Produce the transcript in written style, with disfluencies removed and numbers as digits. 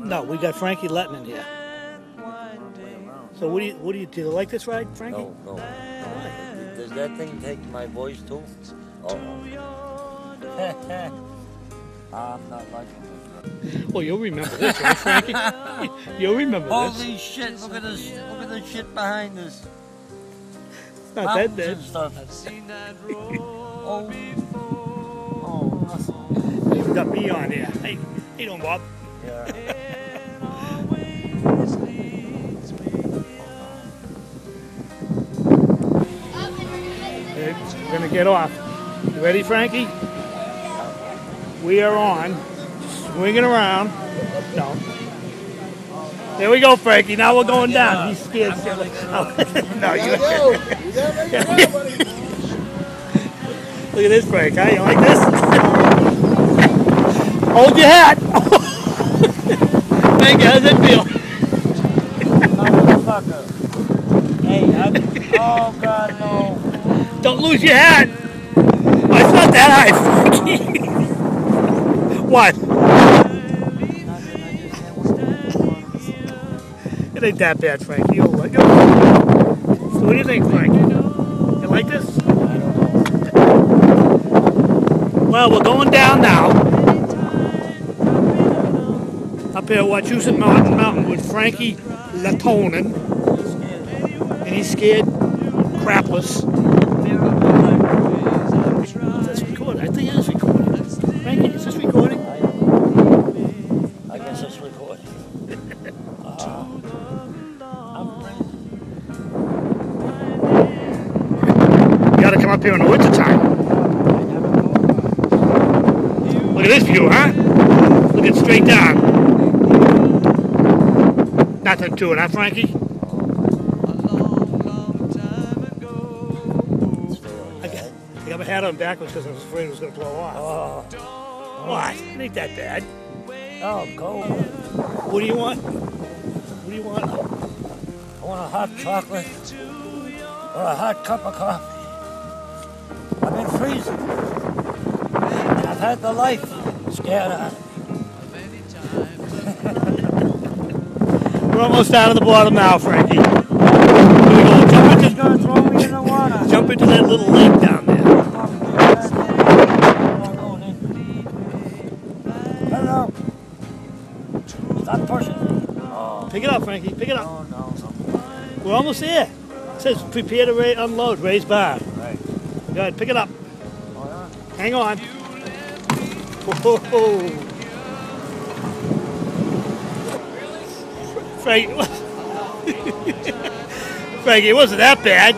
No, we got Frankie Lehtonen here. So what do you like this ride, Frankie? No. Does that thing take my voice too? Oh. I'm not liking this. Well, you'll remember this, right, Frankie? You'll remember this. Holy shit! Look at this! Look at the shit behind us. It's not that bad. Stuff. Oh. You got me on here. Hey, how you doing, Bob? Yeah. We're gonna get off. You ready, Frankie? We are on. Swinging around. No. There we go, Frankie. Now we're going down. He's scared. No, you. Look at this, Frank. Huh? You like this? Hold your hat. Frankie, how does it feel? Motherfucker. Hey, oh God, no. Don't lose your hat. Oh, it's not that high, Frankie. What? It ain't that bad, Frankie. You'll like it. So what do you think, Frankie? You like this? Well, we're going down now. Up here at Wachusett Mountain with Frankie Lehtonen. And he's scared crapless. Is this recording? I think it is recording. Frankie, is this recording? I guess it's recording. You gotta come up here in the winter time. Look at this view, huh? Looking straight down. Nothing to it, huh, Frankie? I got my hat on backwards because I was afraid it was going to blow off. What? It ain't that bad. Oh, go. What do you want? What do you want? I want a hot chocolate or a hot cup of coffee. I've been freezing. I've had the life scared out of me. We're almost out of the bottom now, Frankie. Here we go. He's going to throw me in the water. Jump into that little lake down there. Hello. Stop pushing me. Oh. Pick it up, Frankie. Pick it up. Oh, no. We're almost there. It says prepare to unload, raise bar. Right. Go ahead, pick it up. Oh, yeah. Hang on. Whoa. Frankie, Frankie, it wasn't that bad.